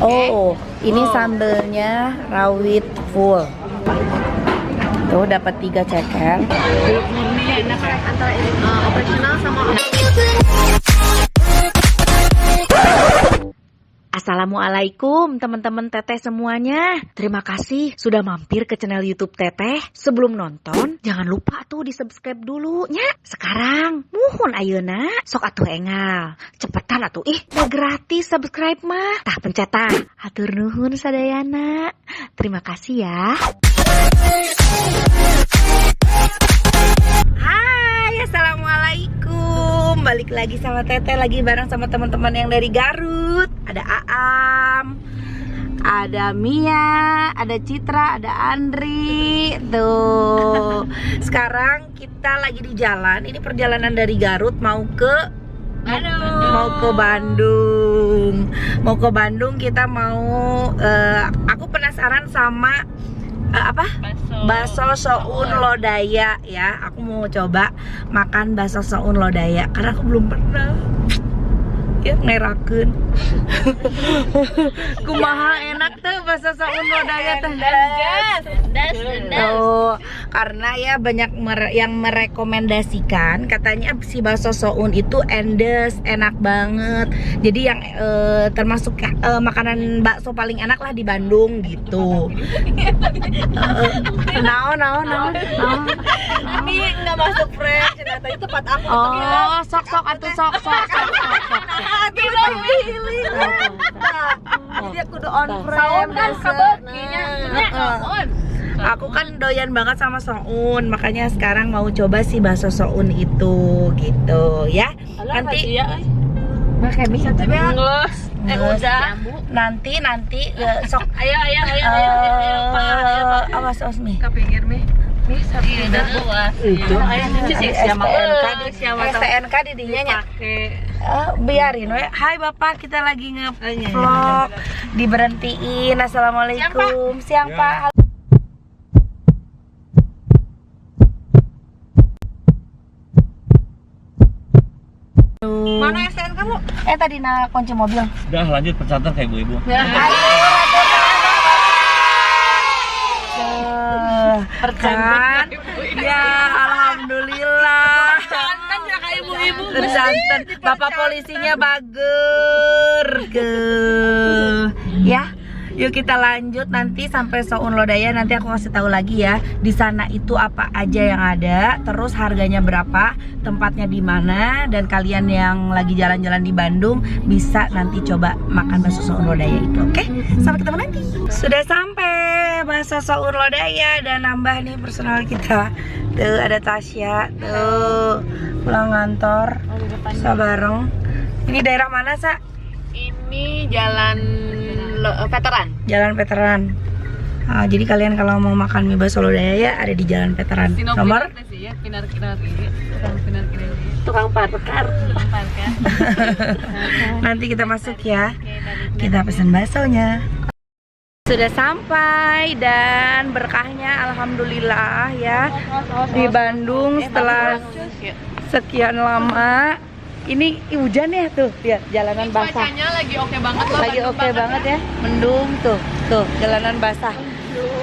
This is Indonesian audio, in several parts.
Oh, ini sambelnya rawit full. Tuh dapat 3 ceker. Murni enak antara operasional sama Assalamualaikum teman-teman Teteh semuanya. Terima kasih sudah mampir ke channel YouTube Teteh. Sebelum nonton, jangan lupa tuh di-subscribe dulu nya. Sekarang, muhun ayeuna. Sok atuh engal. Cepetan atuh gratis subscribe mah. Tah pencet tah. Hatur nuhun sadayana. Terima kasih ya. Hai, assalamualaikum. Balik lagi sama Teteh, lagi bareng sama teman-teman yang dari Garut. Ada Aam, ada Mia, ada Citra, ada Andri. Tuh. Sekarang kita lagi di jalan. Ini perjalanan dari Garut mau ke Bandung. Mau ke Bandung kita mau aku penasaran sama bakso soun lodaya ya. Aku mau coba makan bakso soun lodaya karena aku belum pernah. Ya ngerakeun. Kumaha enak tuh bakso soun lodaya teh. Oh, karena ya banyak yang merekomendasikan katanya si bakso soun itu endes, enak banget. Jadi yang termasuk makanan bakso paling enak lah di Bandung gitu. Ini nggak masuk fresh, ternyata itu tempat aku. Oh, sok atuh sok. Jadi aku udah on frame kan Aku kan doyan banget sama soun, makanya sekarang mau coba si bakso soun itu gitu ya. Nanti pakai bisa tuh ya. Nanti sok ayo awas Mi. Kepinggir Mi. Mi sapi itu STNK didinya nya. Biarin we. Hai Bapak, kita lagi nge-vlog. Diberhentiin. Assalamualaikum. Siang Pak. Mana STN kamu? Tadi kunci mobil. Udah lanjut pesantren kayak ibu-ibu. Kan? Ya alhamdulillah. Santan ya kayak ibu-ibu. Santan. Bapak polisinya bager. Ya. Yuk kita lanjut nanti sampai soun lodaya. Nanti aku kasih tahu lagi ya di sana itu apa aja yang ada, terus harganya berapa, tempatnya di mana, dan kalian yang lagi jalan-jalan di Bandung bisa nanti coba makan bakso soun lodaya itu. Oke? Sampai ketemu nanti. Sudah sampai bakso soun lodaya dan nambah nih personal kita. Tuh ada Tasya, tuh pulang kantor. Bareng. Ini daerah mana, Sa? Ini jalan veteran. Jalan Veteran. Jadi kalian kalau mau makan mie bakso lodaya ada di Jalan Veteran. Nomor? Tukang parkir. Nanti kita masuk ya. Kita pesan baksonya. Sudah sampai dan berkahnya alhamdulillah ya di Bandung setelah sekian lama. Ini hujan ya tuh, lihat jalanan basah. Cuacanya lagi oke banget loh. Lagi oke banget ya, mendung tuh jalanan basah.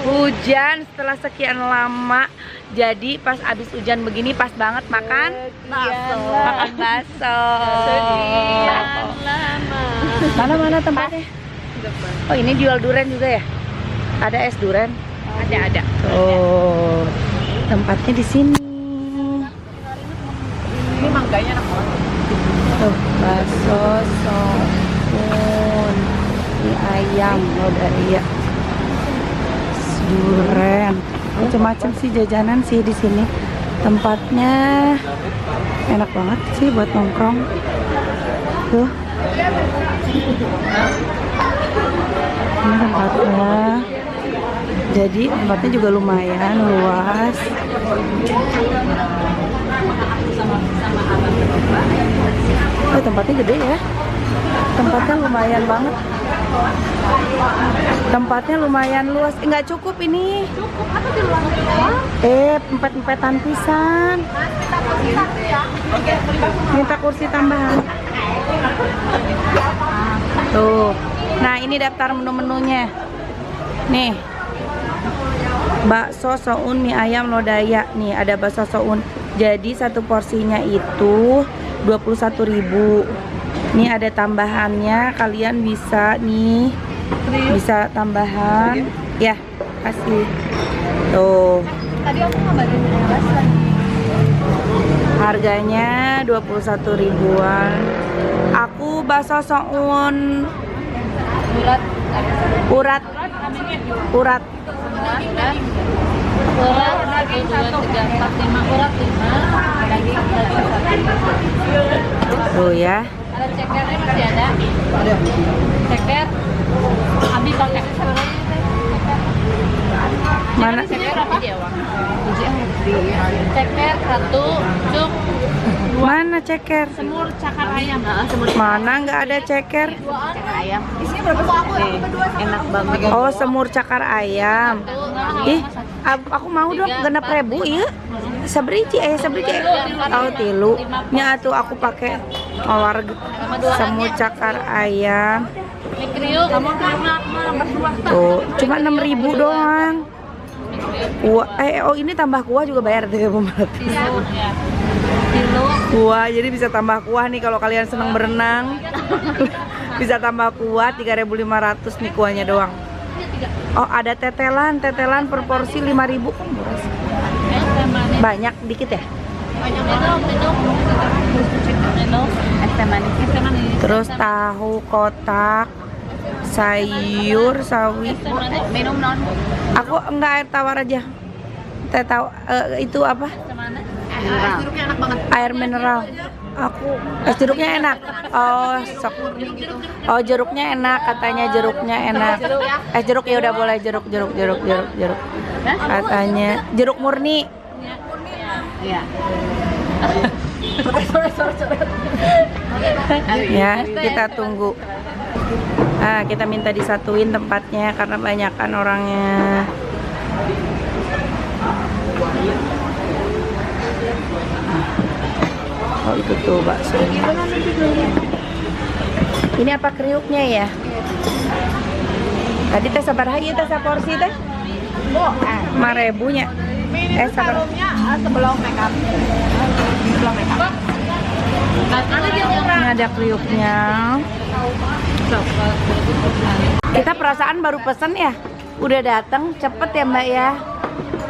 Hujan setelah sekian lama, jadi pas abis hujan begini pas banget makan bakso. Makan bakso. Sekian lama. Mana tempatnya? Oh ini jual durian juga ya? Ada es durian? Ada. Oh tempatnya di sini. Ini mangganya enak banget. Tuh bakso soun, mie ayam lodaya, durian, macam-macam sih jajanan sih di sini. Tempatnya enak banget sih buat nongkrong. Tuh, ini tempatnya. Jadi tempatnya juga lumayan luas. Oh, tempatnya gede ya. Tempatnya lumayan banget. Tempatnya lumayan luas. Nggak cukup ini. Cukup atau di luar? Empet-empetan pisan. Minta kursi tambahan. Tuh. Nah, ini daftar menu-menunya. Nih. Bakso soun mie ayam lodaya. Nih, ada bakso soun. Jadi satu porsinya itu 21.000. Nih ada tambahannya, kalian bisa nih. Bisa tambahan. Ya, kasih. Tuh. Tadi aku ngabarin bebas lagi. Harganya 21 ribuan. Aku bakso soun urat. Urat 1, 2, 3, 4, 5 urat 5 daging 1. Tuh ya. Ada cekernya masih ada. Ceker Abi pakai Mana? ceker apa? Ceker 1 cuk Mana ceker? semur cakar ayam. Mana nggak ada ceker? Cakar ayam. Isinya berapa kok aku berdua enak banget. Oh, semur cakar ayam. Ih, aku mau dong 6.000 ya. Sabriji Oh, tilu. Nya tuh aku pakai warga semur cakar ayam. Mikriuk kamu kriuknya berdua. Tuh, cuma 6.000 doang. Oh ini tambah kuah juga bayar deh pemerhati. Kilo. Kuah, jadi bisa tambah kuah nih kalau kalian senang berenang. Bisa tambah kuah 3.500 nih kuahnya doang. Oh ada tetelan per porsi 5.000. Banyak dikit ya. Es teh manis. Terus tahu kotak, sayur sawi. Minum non. Aku enggak air tawar aja. Teh tahu itu apa? Es jeruknya enak banget. Air mineral. Aku es jeruknya enak. Oh, sok. Oh, jeruknya enak katanya jeruknya enak. Es jeruk ya udah boleh jeruk. Katanya jeruk murni. Iya. Ya, kita tunggu. Ah, kita minta disatuin tempatnya karena banyakan orangnya. Oh itu tuh bakso. Ini apa kriuknya ya? Tadi teh sabar aja teh porsi teh. 5.000 nya. Sabar. Sebelum make up. Ini ada kriuknya. Kita perasaan baru pesen ya. Udah datang cepet ya Mbak ya.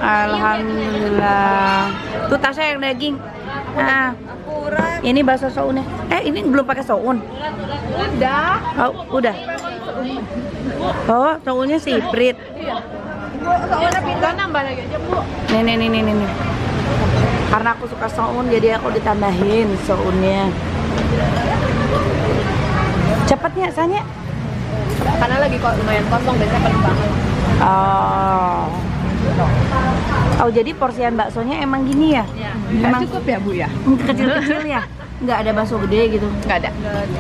Alhamdulillah. Tuh tasnya yang daging. Nah, ini bakso sounnya. Ini belum pakai soun. Udah. Oh, udah. Oh, sounnya siprit. Soalnya pizza nambah lagi aja, Bu. Nih. Karena aku suka soun, jadi aku ditambahin sounnya. Cepetnya, Sanya? Karena lagi kok lumayan kosong, biasanya penumpang. Oh, jadi porsian baksonya emang gini ya? Memang cukup ya, Bu ya? kecil-kecil ya? Nggak ada bakso gede gitu? Nggak ada.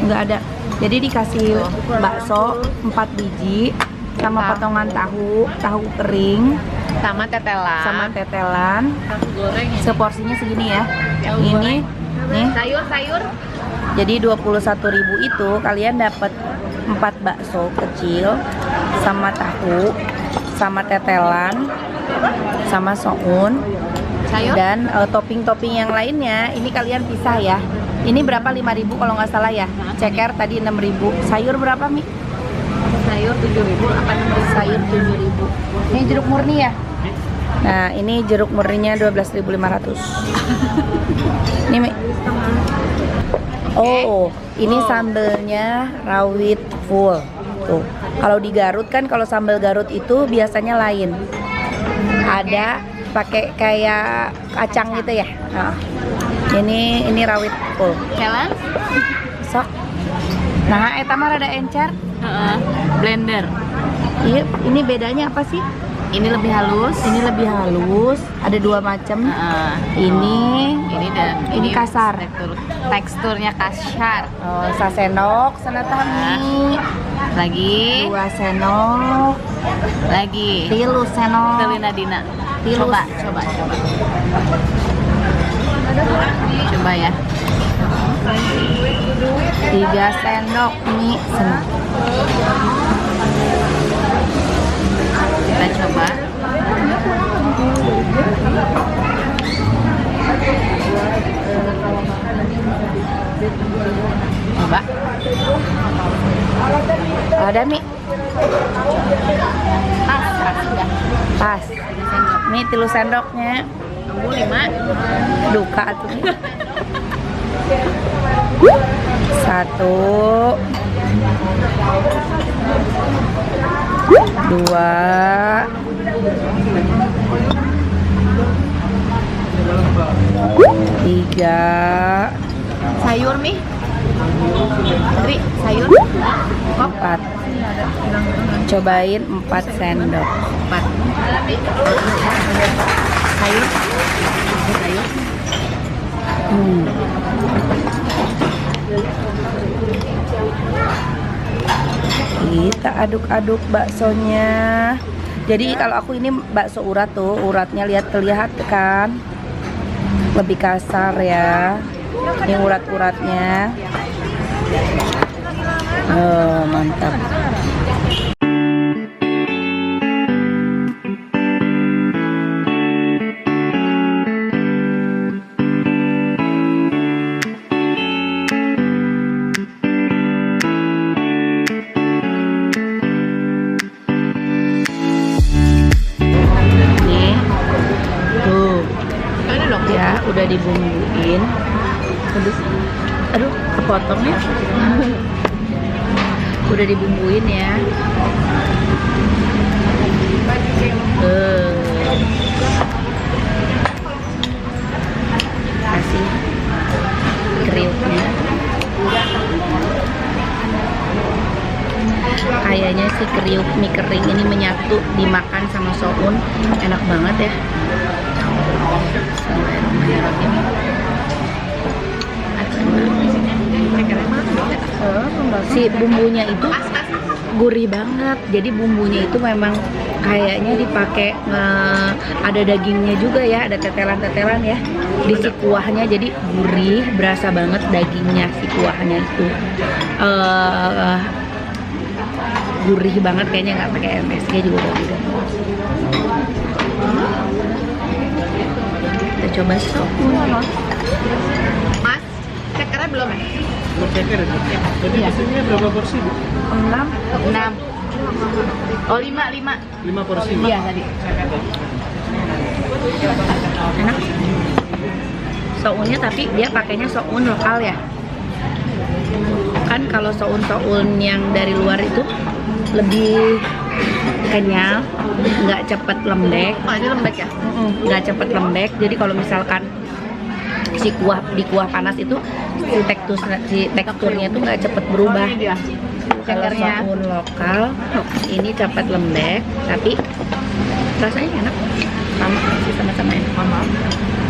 Nggak ada. Jadi dikasih bakso 4 biji sama potongan tahu kering Sama tetelan. Tahu goreng ya. Seporsinya segini ya. Tahu Ini goreng. nih. Sayur. Jadi 21.000 itu kalian dapat 4 bakso kecil sama tahu sama tetelan sama soun Sayur. dan topping-topping yang lainnya ini kalian pisah ya. Ini berapa? 5.000 kalau nggak salah ya. Ceker tadi 6.000. Sayur berapa Mi? Sayur 7.000, akan Sayur 7.000. Ini jeruk murni ya. Nah ini jeruk murninya 12.500. Ini Mi. Oh, ini sambelnya rawit full. Tuh. Kalau di Garut kan kalau sambal Garut itu biasanya lain. Ada pakai kayak kacang gitu ya. Nah, ini rawit full. challenge. Sok. Nah, eta mah rada encer. Blender. Iya, ini bedanya apa sih? Ini lebih halus. Ini lebih halus, ada 2 macam. Ini dan ini kasar. Teksturnya kasar. Oh, sasendok senatami. Lagi. 2 sendok. Lagi. 3 sendok. Telina Dina. Tilus. Coba. Coba ya. 3 sendok mie senang. Ada mie? Pas. Mie 3 sendoknya. Kamu 5. Duka tuh. 1 2 3 Sayur mie. Tri, sayur. 4. Cobain 4 sendok. 4. Sayur. Sayur. Kita aduk-aduk baksonya. Jadi kalau aku ini bakso urat tuh, uratnya lihat kan, lebih kasar ya. Ini urat-uratnya. Oh, mantap. Nih, tuh Ini loh. ya udah dibumbuin. Aduh, kepotong ya. Udah dibumbuin ya. Kasih kriuknya. Kayaknya si kriuk mie kering ini menyatu dimakan sama soun, enak banget ya. Si bumbunya itu gurih banget, jadi bumbunya itu memang kayaknya dipakai ada dagingnya juga ya, ada tetelan-tetelan ya di si kuahnya, jadi gurih, berasa banget dagingnya si kuahnya itu. Gurih banget, kayaknya nggak pakai MSG juga udah gurih. Kita coba soun. Mas, cekernya belum ya? Ceker. Jadi Iya. isinya berapa porsi, Bu? 6. 6. Oh, 5. 5 porsi. Iya tadi. Enak. Sounnya tapi dia pakainya soun lokal ya. Kan kalau soun yang dari luar itu lebih kenyal, nggak cepet lembek. Oh, ini lembek ya? Nggak cepet lembek. Jadi kalau misalkan si kuah panas itu si teksturnya itu nggak cepet berubah. Oh, ini dia. Kalau Cekernya. soun lokal ini cepet lembek, tapi rasanya enak, sama-sama enak.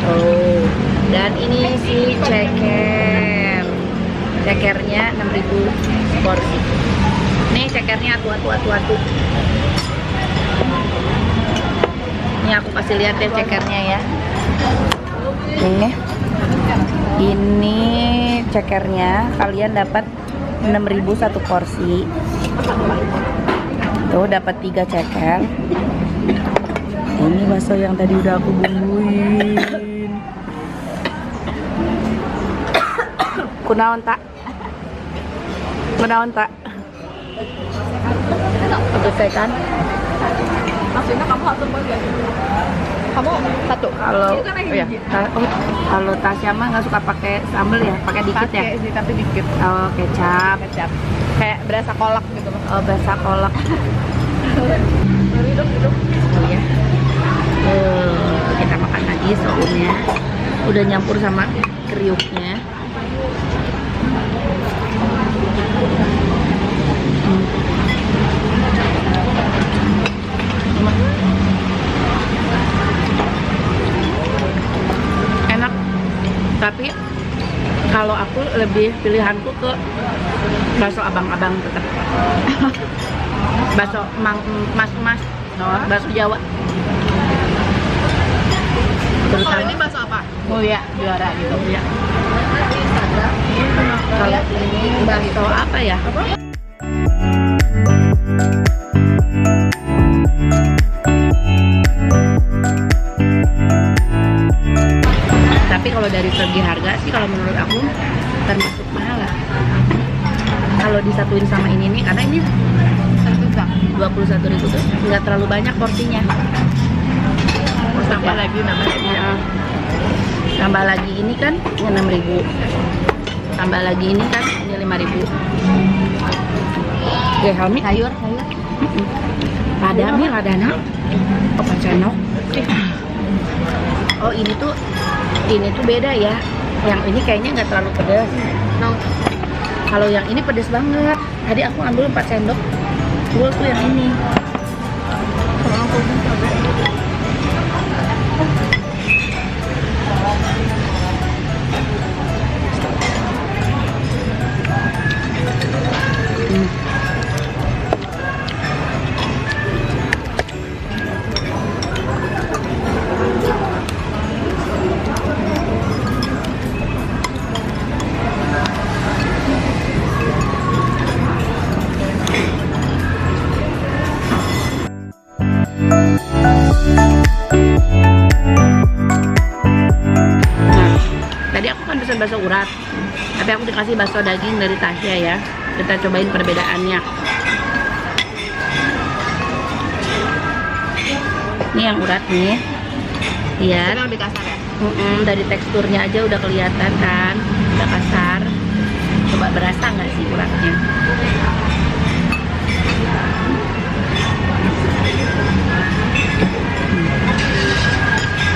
Oh, dan ini si cekernya 6.000 porsi. Nih cekernya atu. Ini aku kasih lihat deh cekernya ya. Ini cekernya kalian dapat 6.000 satu porsi. Tuh dapat 3 ceker. Ini bakso yang tadi udah aku bumbuin. Kunaon tak? Selesai kan? Maksudnya kamu satu bagian. Kamu satu. Kalau Iya. kalau Tasya mah nggak suka pakai sambal ya, pakai dikit ya. Pakai sih, tapi dikit. Oh, kecap. Kayak berasa kolak gitu loh. Oh, berasa kolak. Hidup. Oh ya. Kita makan lagi sounnya. Udah nyampur sama kriuknya. Enak. Tapi kalau aku lebih pilihanku ke bakso abang-abang tetap. Bakso mas-mas, bakso Jawa. Kalau ini bakso apa? Mulia, juara gitu. Ya. Kalau ini bakso apa ya? Tapi kalau dari segi harga sih, kalau menurut aku termasuk mahal lah. Kalau disatuin sama ini nih, karena ini 21.000 tuh nggak terlalu banyak porsinya. Tambah lagi namanya. Heeh. Tambah lagi ini kan 6.000. Tambah lagi ini kan ini 5.000. Oke, Helmi. Sayur. Ada mi ladana. Apa cenok? Oh, ini tuh beda ya. Yang ini kayaknya nggak terlalu pedas. No. Kalau yang ini pedas banget. Tadi aku ambil 4 sendok. Gue tuh yang ini. Kalau aku coba. Nah, tadi aku kan pesan bakso urat, tapi aku dikasih bakso daging dari Tasya ya. Kita cobain perbedaannya. Ini yang urat nih, lihat. Ini lebih kasar ya? Dari teksturnya aja udah kelihatan kan, udah kasar. Coba berasa nggak sih uratnya?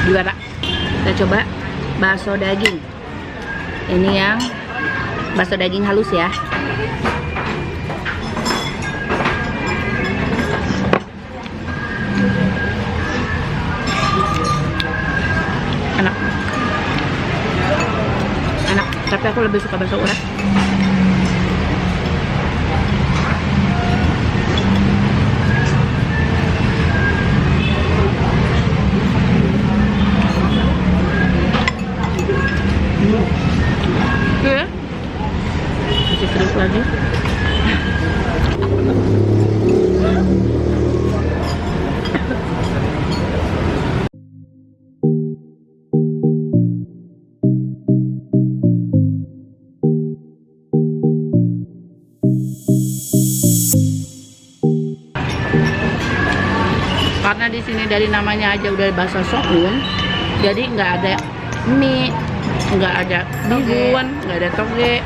Gimana? Kita coba bakso daging. Ini yang bakso daging halus ya. Enak. Enak, tapi aku lebih suka bakso urat. Oke. Kasih keris lagi. Karena di sini dari namanya aja udah bakso soun, jadi nggak ada mie, nggak ada bihun, nggak ada toge,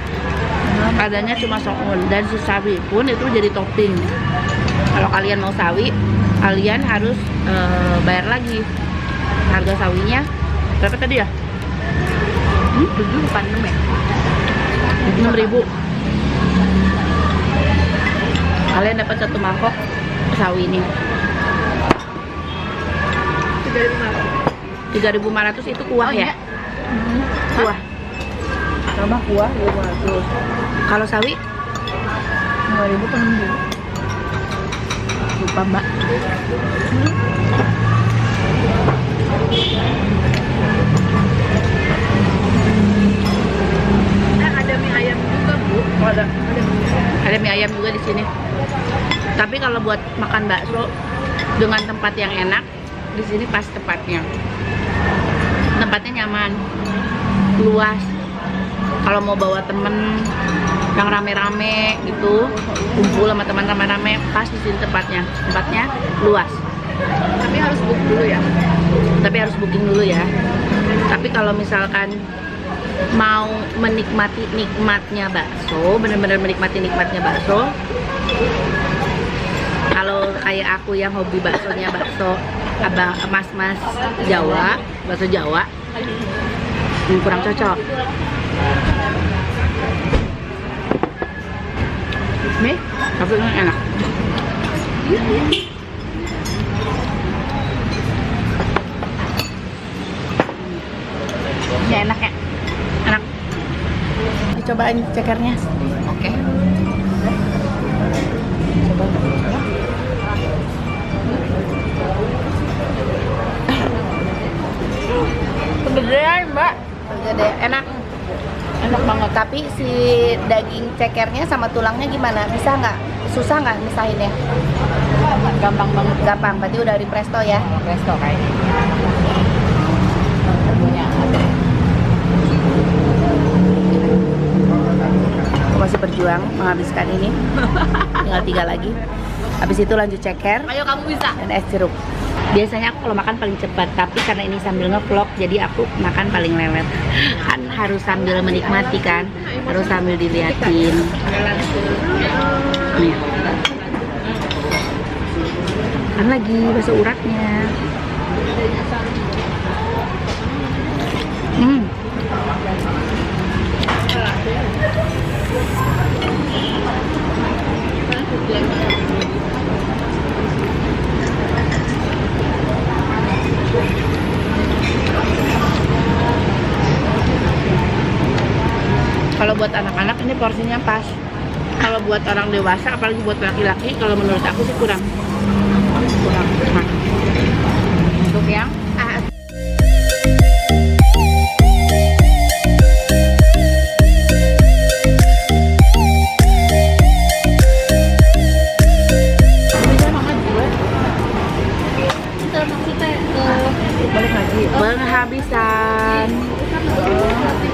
adanya cuma soun. Dan si sawi pun itu jadi topping. Kalau kalian mau sawi, kalian harus bayar lagi. Harga sawinya berapa tadi ya? 7 bukan 6 ya? 6.000. Kalian dapat 1 mangkok sawi ini. 3.500 itu kuah ya? Kuah. Sama kuah 500. Kalau sawi 5.000 kan 6.000. lupa mbak. Ada mie ayam juga bu. Ada mie ayam juga di sini. Tapi kalau buat makan bakso dengan tempat yang enak, di sini pas tepatnya. Tempatnya nyaman, luas. Kalau mau bawa temen yang rame-rame gitu, kumpul sama teman rame-rame, pas di sini tempatnya. Tempatnya luas. Tapi harus book dulu ya. Tapi harus booking dulu ya. Tapi kalau misalkan mau menikmati nikmatnya bakso, bener-bener menikmati nikmatnya bakso, kalau kayak aku yang hobi baksonya bakso abang mas-mas Jawa, bakso Jawa, kurang cocok. Nih, tapi ini enak. Ya enak ya, enak. Dicobain cekernya. Oke. Kegedean mbak, gede, enak banget. Tapi si daging cekernya sama tulangnya gimana? Bisa nggak? Susah nggak misahinnya? Gampang banget. Gampang, berarti udah di presto ya? Resto kayaknya. Aku masih berjuang menghabiskan ini. Tinggal 3 lagi. Habis itu lanjut ceker Ayo kamu bisa. dan es jeruk. Biasanya aku kalau makan paling cepat, tapi karena ini sambil ngevlog jadi aku makan paling lelet. Kan harus sambil menikmati kan, harus sambil diliatin. Nih. Kan lagi bakso uratnya. Kalau buat anak-anak ini porsinya pas. Kalau buat orang dewasa, apalagi buat laki-laki, kalau menurut aku sih kurang. Nah, untuk yang balik lagi. Penghabisan.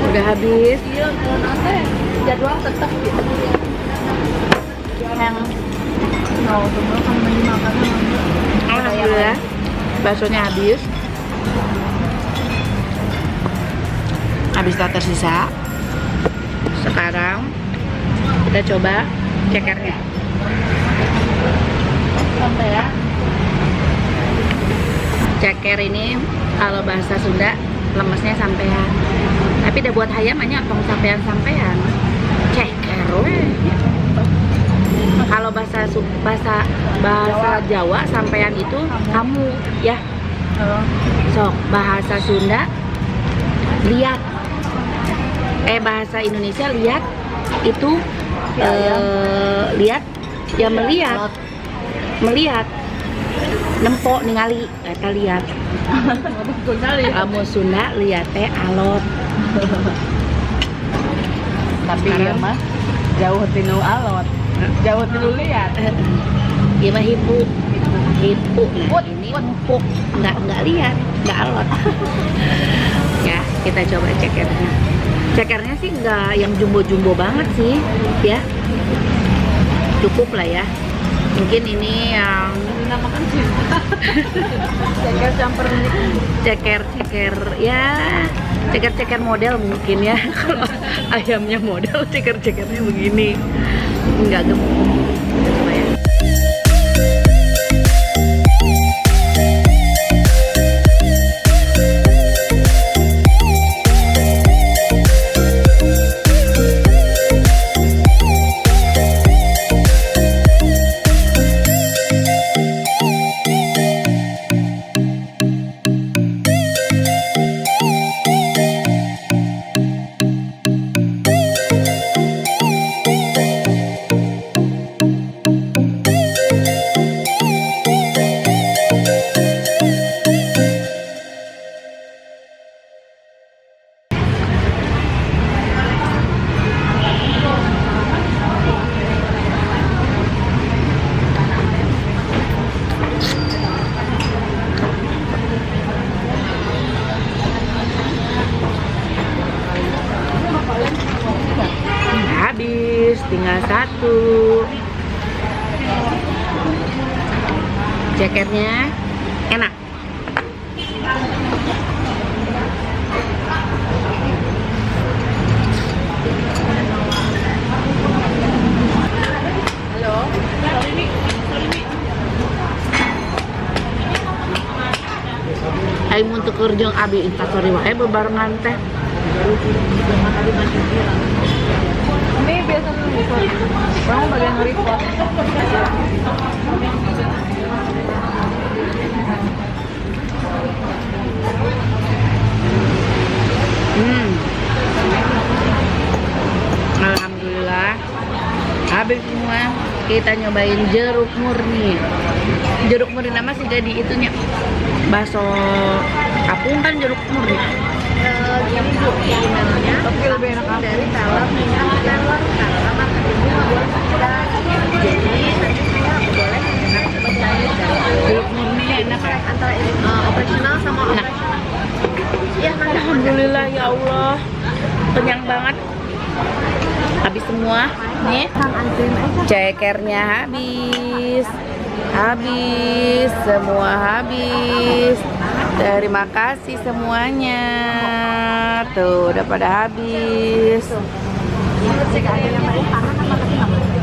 Udah habis. Jadwal tetap gitu. Yang alhamdulillah baksonya habis. Habis tak tersisa. Sekarang kita coba cekernya. Sampai ya. Ceker ini kalau bahasa Sunda lemesnya sampean. Tapi udah buat hayam hanya tong sampean. Ceker we. Kalau bahasa Jawa sampean itu kamu ya. Sok bahasa Sunda lihat. Bahasa Indonesia lihat itu lihat ya melihat. Melihat. Nempok ningali eta lihat. Kamu Sunda lihat teh alot. Tapi ya mah jauh tinu alot. Jauh tinu lihat. Iya mah hipu. Nah, ini empuk. Enggak lihat, enggak alot. Ya, kita coba cekernya. Cekernya sih enggak yang jumbo-jumbo banget sih, ya. Cukup lah ya. Mungkin ini yang Dinamakan cinta. Ceker campur ceker ya, ceker model mungkin ya. Kalau ayamnya model, cekernya begini, enggak gemuk. Coba ya. Habis, tinggal satu. Cekernya enak. Halo. Ayo untuk kerja abi instastory wae bebarengan teh. Ini biasa report. Orang bagian report. Alhamdulillah habis semua. Kita nyobain jeruk murni. Jeruk murni nama sih jadi itunya bakso kapung kan jeruk murni. Gini Bu, emailnya Tapi lebih enak apa? dari talem minyak telur karena ibu nggak boleh pedas. Jadi nanti saya boleh enak percaya dari Jeruk murni enak ya. antara operasional sama Enak. Iya, nanti Alhamdulillah ya Allah, kenyang banget. Habis semua nih, cekernya habis. Habis, semua habis. Terima kasih semuanya. Tuh, udah pada habis. Ada yang paling panas apa